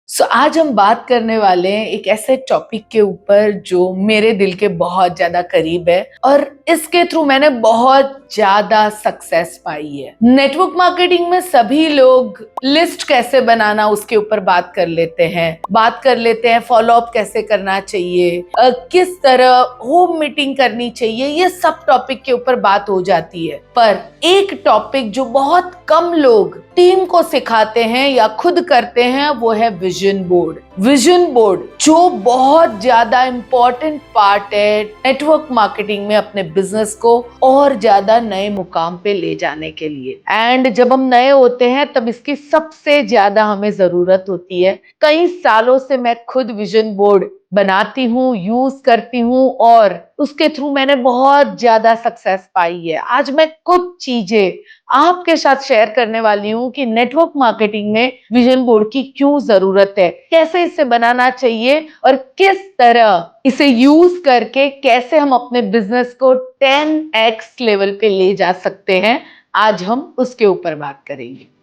आज हम बात करने वाले हैं एक ऐसे टॉपिक के ऊपर जो मेरे दिल के बहुत ज्यादा करीब है और इसके थ्रू मैंने बहुत ज्यादा सक्सेस पाई है। नेटवर्क मार्केटिंग में सभी लोग लिस्ट कैसे बनाना उसके ऊपर बात कर लेते हैं फॉलो अप कैसे करना चाहिए, किस तरह होम मीटिंग करनी चाहिए, ये सब टॉपिक के ऊपर बात हो जाती है। पर एक टॉपिक जो बहुत कम लोग टीम को सिखाते हैं या खुद करते हैं वो है विजन बोर्ड। विजन बोर्ड जो बहुत ज्यादा इंपॉर्टेंट पार्ट है नेटवर्क मार्केटिंग में अपने बिजनेस को और ज्यादा नए मुकाम पे ले जाने के लिए। एंड जब हम नए होते हैं तब इसकी सबसे ज्यादा हमें जरूरत होती है। कई सालों से मैं खुद विजन बोर्ड बनाती हूँ, यूज करती हूँ और उसके थ्रू मैंने बहुत ज्यादा सक्सेस पाई है। आज मैं कुछ चीजें आपके साथ शेयर करने वाली हूँ कि नेटवर्क मार्केटिंग में विजन बोर्ड की क्यों जरूरत है, कैसे इसे बनाना चाहिए और किस तरह इसे यूज करके कैसे हम अपने बिजनेस को 10x लेवल पे ले जा सकते हैं। आज हम उसके ऊपर बात करेंगे।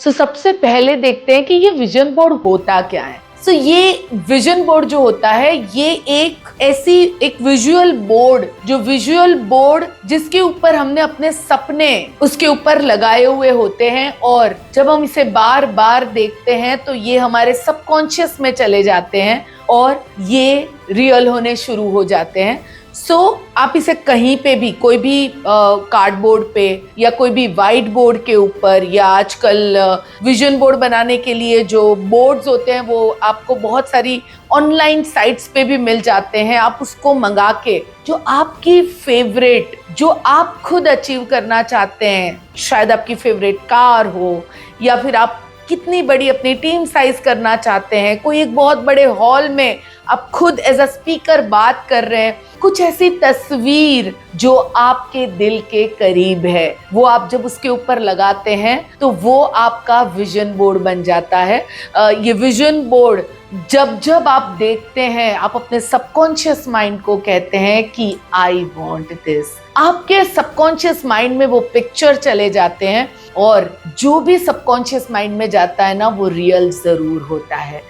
सबसे पहले देखते हैं कि ये विजन बोर्ड होता क्या है। ये विजन बोर्ड जो होता है ये एक विजुअल बोर्ड जिसके ऊपर हमने अपने सपने उसके ऊपर लगाए हुए होते हैं और जब हम इसे बार बार देखते हैं तो ये हमारे सबकॉन्शियस में चले जाते हैं और ये रियल होने शुरू हो जाते हैं। आप इसे कहीं पे भी, कोई भी कार्डबोर्ड पे या कोई भी व्हाइट बोर्ड के ऊपर, या आजकल विजन बोर्ड बनाने के लिए जो बोर्ड्स होते हैं वो आपको बहुत सारी ऑनलाइन साइट्स पे भी मिल जाते हैं। आप उसको मंगा के जो आपकी फेवरेट, जो आप खुद अचीव करना चाहते हैं, शायद आपकी फेवरेट कार हो या फिर आप कितनी बड़ी अपनी टीम साइज करना चाहते हैं, कोई एक बहुत बड़े हॉल में आप खुद एज अ स्पीकर बात कर रहे हैं, कुछ ऐसी तस्वीर जो आपके दिल के करीब है, वो आप जब उसके ऊपर लगाते हैं तो वो आपका विजन बोर्ड बन जाता है। ये विजन बोर्ड जब आप देखते हैं, आप अपने सबकॉन्शियस माइंड को कहते हैं कि आई वॉन्ट दिस। आपके सबकॉन्शियस माइंड में वो पिक्चर चले जाते हैं और जो भी सबकॉन्शियस माइंड में जाता है ना वो रियल जरूर होता है।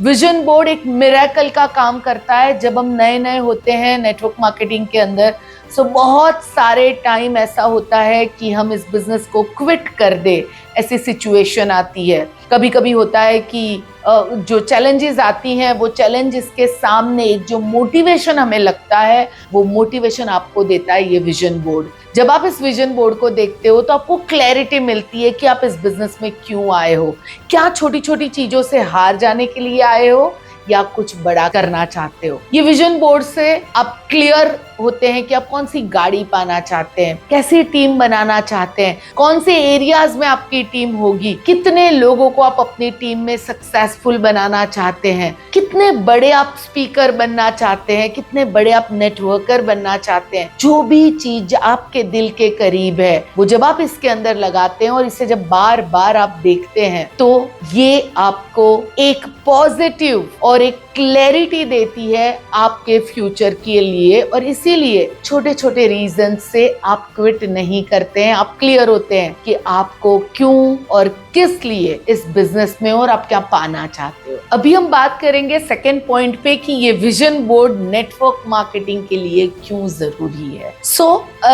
विजन बोर्ड एक मिरेकल का काम करता है। जब हम नए नए होते हैं नेटवर्क मार्केटिंग के अंदर, बहुत सारे टाइम ऐसा होता है कि हम इस बिजनेस को क्विट कर दे, ऐसी सिचुएशन आती है। कभी कभी होता है कि जो चैलेंजेस आती हैं वो चैलेंजेस के सामने एक जो मोटिवेशन हमें लगता है वो मोटिवेशन आपको देता है ये विजन बोर्ड। जब आप इस विजन बोर्ड को देखते हो तो आपको क्लैरिटी मिलती है कि आप इस बिजनेस में क्यों आए हो, क्या छोटी छोटी चीजों से हार जाने के लिए आए हो या कुछ बड़ा करना चाहते हो। ये विजन बोर्ड से आप क्लियर होते हैं कि आप कौन सी गाड़ी पाना चाहते हैं, कैसी टीम बनाना चाहते हैं, कौन से एरियाज में आपकी टीम होगी, कितने लोगों को आप अपनी टीम में सक्सेसफुल बनाना चाहते हैं, कितने बड़े आप स्पीकर बनना चाहते हैं, कितने बड़े आप नेटवर्कर बनना चाहते हैं। जो भी चीज आपके दिल के करीब है वो जब आप इसके अंदर लगाते हैं और इसे जब बार बार आप देखते हैं तो ये आपको एक पॉजिटिव और एक क्लैरिटी देती है आपके फ्यूचर के लिए। और इसीलिए छोटे छोटे रीजन से आप क्विट नहीं करते हैं, आप क्लियर होते हैं कि आपको क्यों और किस लिए इस बिजनेस में और आप क्या पाना चाहते हो। अभी हम बात करेंगे सेकंड पॉइंट पे कि ये विजन बोर्ड नेटवर्क मार्केटिंग के लिए क्यों जरूरी है।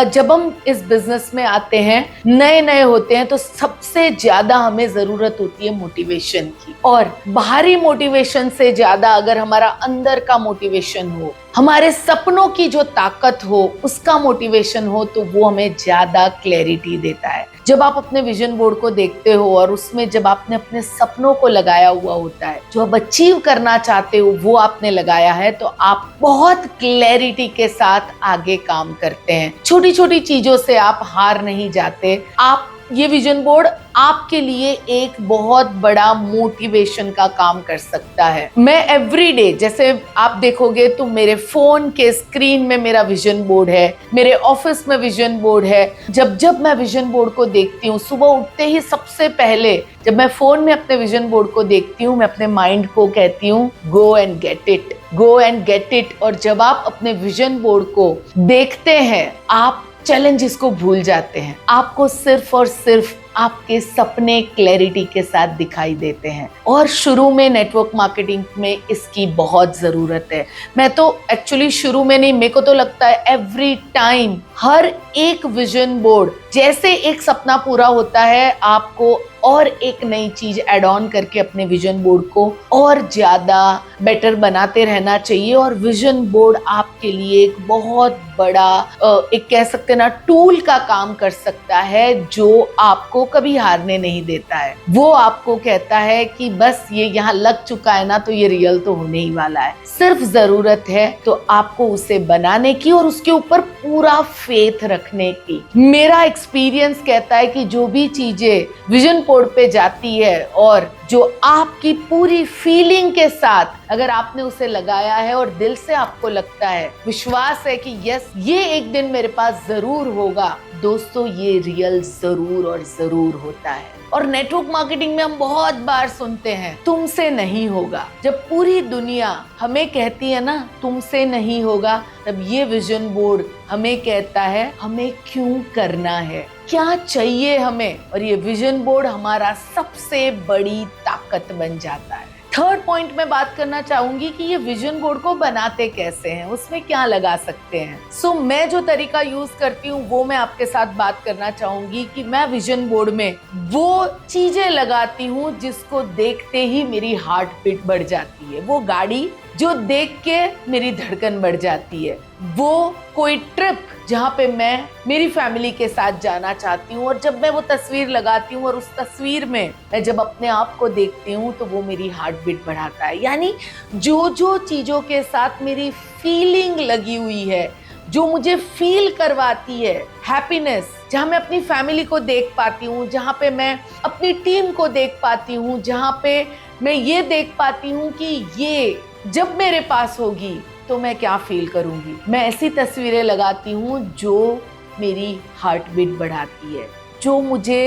जब हम इस बिजनेस में आते हैं, नए नए होते हैं, तो सबसे ज्यादा हमें जरूरत होती है मोटिवेशन की। और बाहरी मोटिवेशन से ज्यादा अगर हमारा अंदर का मोटिवेशन हो, हमारे सपनों की जो ताकत हो, उसका मोटिवेशन हो, तो वो हमें ज्यादा क्लैरिटी देता है। जब आप अपने विजन बोर्ड को देखते हो और उसमें जब आपने अपने सपनों को लगाया हुआ होता है, जो आप अचीव करना चाहते हो वो आपने लगाया है, तो आप बहुत क्लैरिटी के साथ आगे काम करते हैं। छोटी छोटी चीजों से आप हार नहीं जाते, आप ये विजन बोर्ड आपके लिए एक बहुत बड़ा मोटिवेशन का काम कर सकता है। मैं एवरी डे, जैसे आप देखोगे तो मेरे फोन के स्क्रीन में मेरा विजन बोर्ड है, मेरे ऑफिस में विजन बोर्ड है। जब मैं विजन बोर्ड को देखती हूँ, सुबह उठते ही सबसे पहले जब मैं फोन में अपने विजन बोर्ड को देखती हूँ, मैं अपने माइंड को कहती हूँ go and get it, go and get it. और जब आप अपने विजन बोर्ड को देखते हैं, आप चैलेंजेस को भूल जाते हैं। आपको सिर्फ और सिर्फ आपके सपने क्लैरिटी के साथ दिखाई देते हैं। और शुरू में नेटवर्क मार्केटिंग में इसकी बहुत ज़रूरत है। मैं तो एक्चुअली शुरू में नहीं, मेरे को तो लगता है एवरी टाइम हर एक विजन बोर्ड जैसे एक सपना पूरा होता है, आपको और एक नई चीज ऐड ऑन करके अपने विजन बोर्ड को और ज्यादा बेटर बनाते रहना चाहिए। और विजन बोर्ड आपके लिए एक बहुत बड़ा एक कह सकते हैं ना टूल का काम कर सकता है, जो आपको कभी हारने नहीं देता है। वो आपको कहता है कि बस ये यहाँ लग चुका है ना, तो ये रियल तो होने ही वाला है। सिर्फ जरूरत है तो आपको उसे बनाने की और उसके ऊपर पूरा फेथ रखने की। मेरा एक्सपीरियंस कहता है कि जो भी चीजें विजन बोर्ड पे जाती है और जो आपकी पूरी फीलिंग के साथ अगर आपने उसे लगाया है और दिल से आपको लगता है, विश्वास है कि यस ये एक दिन मेरे पास जरूर होगा, दोस्तों ये रियल जरूर और जरूर होता है। और नेटवर्क मार्केटिंग में हम बहुत बार सुनते हैं तुमसे नहीं होगा। जब पूरी दुनिया हमें कहती है ना तुमसे नहीं होगा, तब ये विजन बोर्ड हमें कहता है हमें क्यों करना है, क्या चाहिए हमें। और ये विजन बोर्ड हमारा सबसे बड़ी ताकत बन जाता है। थर्ड पॉइंट में बात करना चाहूंगी कि ये विजन बोर्ड को बनाते कैसे हैं, उसमें क्या लगा सकते हैं। सो मैं जो तरीका यूज करती हूँ वो मैं आपके साथ बात करना चाहूंगी कि मैं विजन बोर्ड में वो चीजें लगाती हूँ जिसको देखते ही मेरी हार्ट बीट बढ़ जाती है, वो गाड़ी जो देख के मेरी धड़कन बढ़ जाती है, वो कोई ट्रिप जहाँ पे मैं मेरी फैमिली के साथ जाना चाहती हूँ। और जब मैं वो तस्वीर लगाती हूँ और उस तस्वीर में मैं जब अपने आप को देखती हूँ तो वो मेरी हार्ट बीट बढ़ाता है। यानी जो जो चीजों के साथ मेरी फीलिंग लगी हुई है, जो मुझे फील करवाती है हैप्पीनेस, जहाँ मैं अपनी फैमिली को देख पाती हूँ, जहाँ पे मैं अपनी टीम को देख पाती हूँ, जहाँ पे मैं ये देख पाती हूँ कि ये जब मेरे पास होगी तो मैं क्या फील करूंगी, मैं ऐसी तस्वीरें लगाती हूँ जो मेरी हार्ट बीट बढ़ाती है, जो मुझे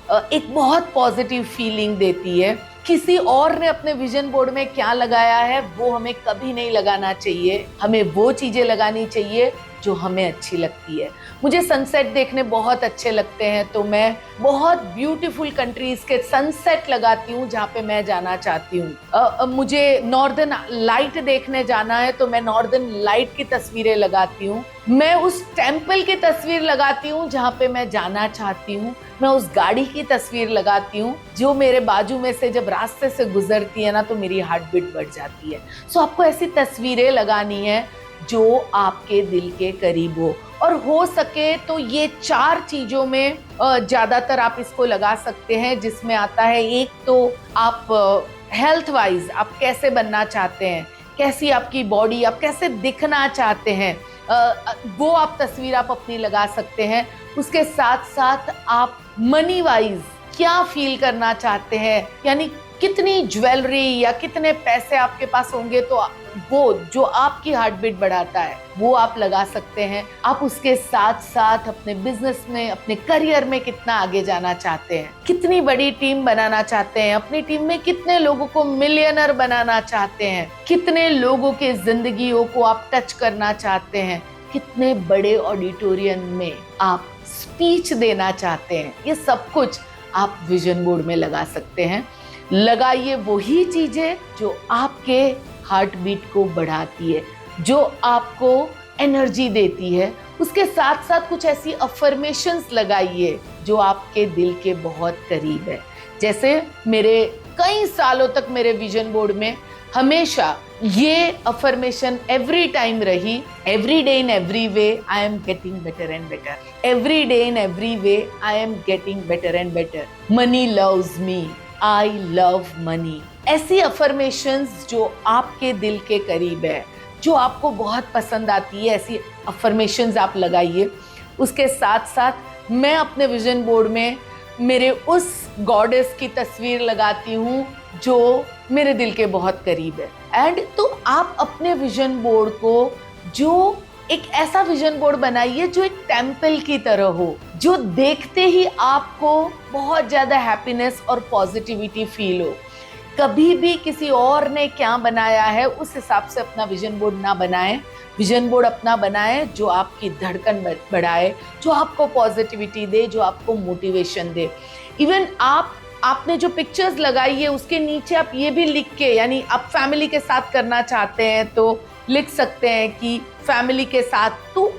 एक बहुत पॉजिटिव फीलिंग देती है। किसी और ने अपने विजन बोर्ड में क्या लगाया है वो हमें कभी नहीं लगाना चाहिए, हमें वो चीजें लगानी चाहिए जो हमें अच्छी लगती है। मुझे सनसेट देखने बहुत अच्छे लगते हैं, तो मैं बहुत ब्यूटीफुल कंट्रीज के सनसेट लगाती हूँ जहाँ पे मैं जाना चाहती हूँ। मुझे नॉर्दर्न लाइट देखने जाना है तो मैं नॉर्दर्न लाइट की तस्वीरें लगाती हूँ। मैं उस टेम्पल की तस्वीर लगाती हूँ जहाँ पे मैं जाना चाहती हूँ। मैं उस गाड़ी की तस्वीर लगाती हूँ जो मेरे बाजू में से जब रास्ते से गुजरती है ना तो मेरी हार्ट बीट बढ़ जाती है। सो आपको ऐसी तस्वीरें लगानी है जो आपके दिल के करीब हो, और हो सके तो ये 4 चीजों में ज्यादातर आप इसको लगा सकते हैं, जिसमें आता है एक तो आप हेल्थ वाइज आप कैसे बनना चाहते हैं, कैसी आपकी बॉडी, आप कैसे दिखना चाहते हैं, वो आप तस्वीर आप अपनी लगा सकते हैं। उसके साथ साथ आप मनी वाइज क्या फील करना चाहते हैं, यानी कितनी ज्वेलरी या कितने पैसे आपके पास होंगे तो वो जो आपकी हार्ट बीट बढ़ाता है वो आप लगा सकते हैं। आप उसके साथ साथ अपने बिजनेस में, अपने करियर में कितना आगे जाना चाहते हैं, कितनी बड़ी टीम बनाना चाहते हैं, अपनी टीम में कितने लोगों को मिलियनर बनाना चाहते हैं, कितने लोगों के जिंदगियों को आप टच करना चाहते हैं, कितने बड़े ऑडिटोरियम में आप स्पीच देना चाहते हैं, ये सब कुछ आप विजन बोर्ड में लगा सकते हैं। लगाइए वही चीजें जो आपके हार्ट बीट को बढ़ाती है, जो आपको एनर्जी देती है। उसके साथ साथ कुछ ऐसी अफर्मेशंस लगाइए जो आपके दिल के बहुत करीब है। जैसे मेरे कई सालों तक मेरे विजन बोर्ड में हमेशा ये अफर्मेशन एवरी टाइम रही, every day in every way I am getting better and better, every day in every way I am getting better and better, money loves me, I love money. ऐसी affirmations जो आपके दिल के करीब है, जो आपको बहुत पसंद आती है, ऐसी अफर्मेशंस आप लगाइए। उसके साथ साथ मैं अपने विजन बोर्ड में मेरे उस गॉडेस की तस्वीर लगाती हूँ जो मेरे दिल के बहुत करीब है। एंड तो आप अपने विजन बोर्ड को जो एक ऐसा विजन बोर्ड बनाइए जो एक टेम्पल की तरह हो, जो देखते ही आपको बहुत ज्यादा हैप्पीनेस और पॉजिटिविटी फील हो। कभी भी किसी और ने क्या बनाया है उस हिसाब से अपना विजन बोर्ड ना बनाएं। विजन बोर्ड अपना बनाएं जो आपकी धड़कन बढ़ाए, जो आपको पॉजिटिविटी दे, जो आपको मोटिवेशन दे। इवन आपने जो पिक्चर्स लगाई है उसके नीचे आप ये भी लिख के, यानी आप फैमिली के साथ करना चाहते हैं तो लिख सकते हैं कि फैमिली के साथ, तो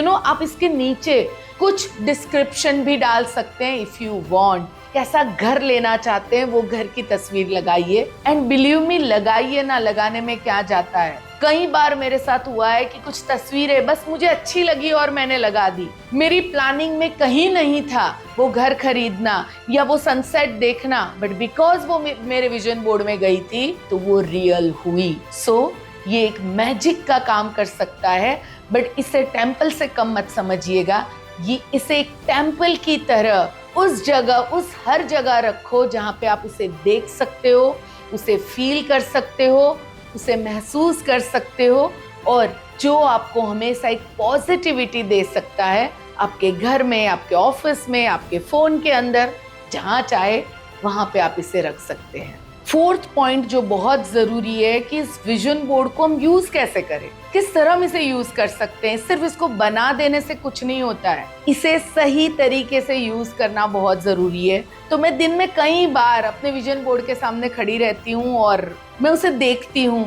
आप इसके नीचे कुछ डिस्क्रिप्शन भी डाल सकते हैं इफ यू वांट। कैसा घर लेना चाहते हैं वो घर की तस्वीर लगाइए। एंड बिलीव मी, लगाइए ना, लगाने में क्या जाता है। कई बार मेरे साथ हुआ है कि कुछ तस्वीरें बस मुझे अच्छी लगी और मैंने लगा दी। मेरी प्लानिंग में कहीं नहीं था वो घर खरीदना या वो सनसेट देखना, बट बिकॉज वो मेरे विजन बोर्ड में गई थी तो वो रियल हुई। सो ये एक मैजिक का काम कर सकता है, बट इसे टेम्पल से कम मत समझिएगा। ये इसे एक टेम्पल की तरह उस जगह, उस हर जगह रखो जहाँ पे आप उसे देख सकते हो, उसे फील कर सकते हो, उसे महसूस कर सकते हो, और जो आपको हमेशा एक पॉजिटिविटी दे सकता है आपके घर में, आपके ऑफिस में, आपके फोन के अंदर, जहाँ चाहे वहाँ पे आप इसे रख सकते हैं। फोर्थ पॉइंट जो बहुत जरूरी है कि इस विजन बोर्ड को हम यूज कैसे करें, किस तरह हम इसे यूज कर सकते हैं। सिर्फ इसको बना देने से कुछ नहीं होता है, इसे सही तरीके से यूज करना बहुत जरूरी है। तो मैं दिन में कई बार अपने विजन बोर्ड के सामने खड़ी रहती हूँ और मैं उसे देखती हूँ।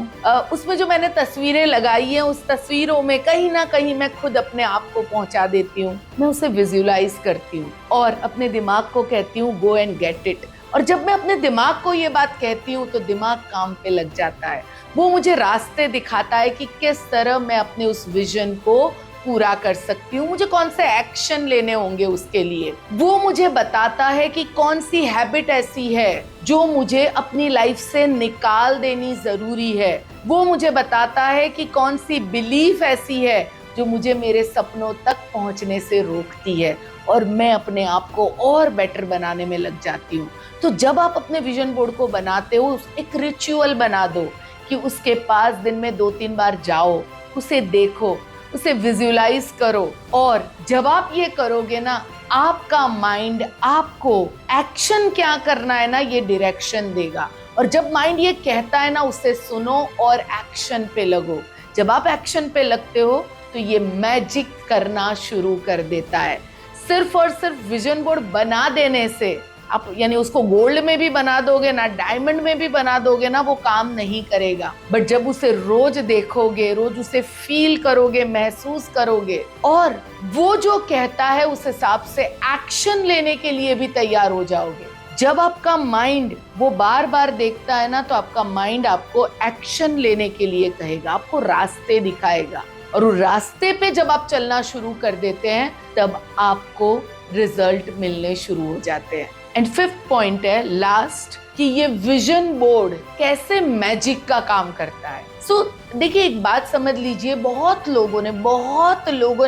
उसमें जो मैंने तस्वीरें लगाई हैं उस तस्वीरों में कहीं ना कहीं मैं खुद अपने आप को पहुंचा देती हूँ। मैं उसे विजुलाइज करती हूँ और अपने दिमाग को कहती हूँ गो एंड गेट इट। और जब मैं अपने दिमाग को ये बात कहती हूँ तो दिमाग काम पे लग जाता है। वो मुझे रास्ते दिखाता है कि किस तरह मैं अपने उस विजन को पूरा कर सकती हूँ, मुझे कौन से एक्शन लेने होंगे उसके लिए। वो मुझे बताता है कि कौन सी हैबिट ऐसी है जो मुझे अपनी लाइफ से निकाल देनी जरूरी है। वो मुझे बताता है कि कौन सी बिलीफ ऐसी है जो मुझे मेरे सपनों तक पहुंचने से रोकती है, और मैं अपने आप को और बेटर बनाने में लग जाती हूँ। तो जब आप अपने विजन बोर्ड को बनाते हो, एक रिचुअल बना दो कि उसके पास दिन में 2-3 बार जाओ, उसे देखो, उसे विजुलाइज करो। और जब आप ये करोगे ना, आपका माइंड आपको एक्शन क्या करना है ना ये डायरेक्शन देगा। और जब माइंड ये कहता है ना उसे सुनो और एक्शन पे लगो। जब आप एक्शन पे लगते हो तो ये मैजिक करना शुरू कर देता है। सिर्फ और सिर्फ विजन बोर्ड बना देने से आप, यानी उसको गोल्ड में भी बना दोगे ना, डायमंड में भी बना दोगे ना, वो काम नहीं करेगा। बट जब उसे रोज देखोगे, रोज उसे फील करोगे, महसूस करोगे, और वो जो कहता है उस हिसाब से एक्शन लेने के लिए भी तैयार हो जाओगे। जब आपका माइंड वो बार बार देखता है ना, तो आपका माइंड आपको एक्शन लेने के लिए कहेगा, आपको रास्ते दिखाएगा। और उस रास्ते पे जब आप चलना शुरू कर देते हैं तब आपको रिजल्ट मिलने शुरू हो जाते हैं। एंड फिफ्थ पॉइंट है लास्ट, कि ये विजन बोर्ड कैसे मैजिक का काम करता है। देखिए, एक बात समझ लीजिए, बहुत लोगों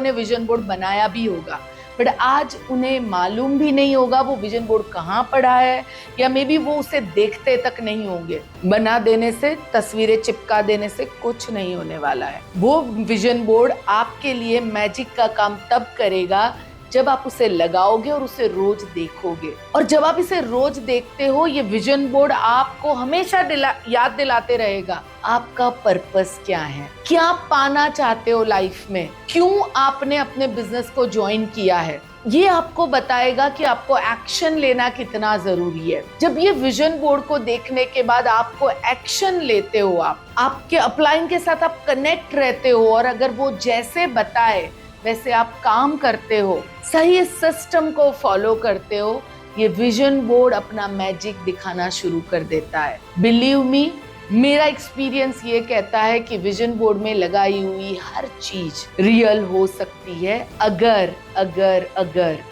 ने विजन बोर्ड बनाया भी होगा, बट आज उन्हें मालूम भी नहीं होगा वो विजन बोर्ड कहाँ पड़ा है, या मे बी वो उसे देखते तक नहीं होंगे। बना देने से, तस्वीरें चिपका देने से कुछ नहीं होने वाला है। वो विजन बोर्ड आपके लिए मैजिक का काम तब करेगा जब आप उसे लगाओगे और उसे रोज देखोगे। और जब आप इसे रोज देखते हो, ये विजन बोर्ड आपको हमेशा याद दिलाते रहेगा आपका पर्पस क्या है, क्या पाना चाहते हो लाइफ में, क्यों आपने अपने बिजनेस को ज्वाइन किया है। ये आपको बताएगा कि आपको एक्शन लेना कितना जरूरी है। जब ये विजन बोर्ड को देखने के बाद आपको एक्शन लेते हो, आपके अपलाइन के साथ आप कनेक्ट रहते हो, और अगर वो जैसे बताए वैसे आप काम करते हो, सही सिस्टम को फॉलो करते हो, ये विजन बोर्ड अपना मैजिक दिखाना शुरू कर देता है। बिलीव मी, मेरा एक्सपीरियंस ये कहता है कि विजन बोर्ड में लगाई हुई हर चीज रियल हो सकती है अगर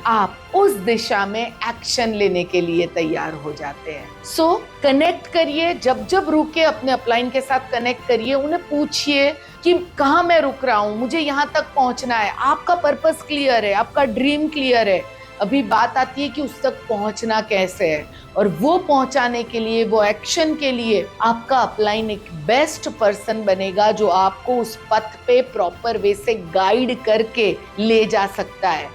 आप उस दिशा में एक्शन लेने के लिए तैयार हो जाते हैं। सो कनेक्ट करिए, जब रुके अपने अपलाइन के साथ कनेक्ट करिए, उन्हें पूछिए कि कहाँ मैं रुक रहा हूँ, मुझे यहाँ तक पहुँचना है। आपका पर्पस क्लियर है, आपका ड्रीम क्लियर है, अभी बात आती है कि उस तक पहुंचना कैसे है, और वो पहुंचाने के लिए, वो एक्शन के लिए आपका अपलाइन एक बेस्ट पर्सन बनेगा जो आपको उस पथ पे प्रॉपर वे से गाइड करके ले जा सकता है।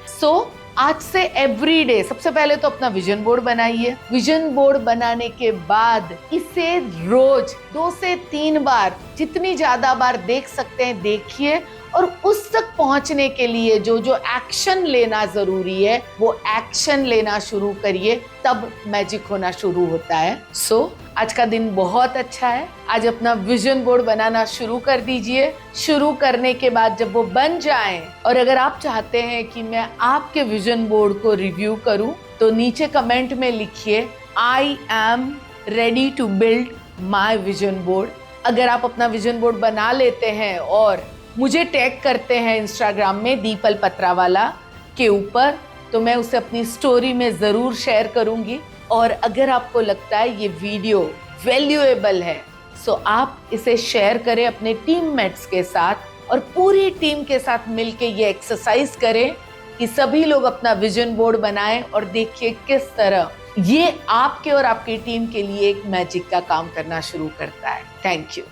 आज से एवरी डे सबसे पहले तो अपना विजन बोर्ड बनाइए। विजन बोर्ड बनाने के बाद इसे रोज 2 से 3 बार, जितनी ज्यादा बार देख सकते हैं देखिए, और उस तक पहुंचने के लिए जो जो एक्शन लेना जरूरी है वो एक्शन लेना शुरू करिए, तब मैजिक होना शुरू होता है। आज का दिन बहुत अच्छा है। आज अपना विजन बोर्ड बनाना शुरू कर दीजिए। शुरू करने के बाद जब वो बन जाए, और अगर आप चाहते हैं कि मैं आपके विजन बोर्ड को रिव्यू करूं, तो नीचे कमेंट में लिखिए I am ready to build my vision board. अगर आप अपना विजन बोर्ड बना लेते हैं और मुझे टैग करते हैं इंस्टाग्राम में दीपल पत्रावाला के ऊपर, तो मैं उसे अपनी स्टोरी में जरूर शेयर करूंगी। और अगर आपको लगता है ये वीडियो वैल्यूएबल है, सो आप इसे शेयर करें अपने टीममेट्स के साथ, और पूरी टीम के साथ मिलके ये एक्सरसाइज करें कि सभी लोग अपना विजन बोर्ड बनाएं, और देखिए किस तरह ये आपके और आपकी टीम के लिए एक मैजिक का काम करना शुरू करता है। Thank you.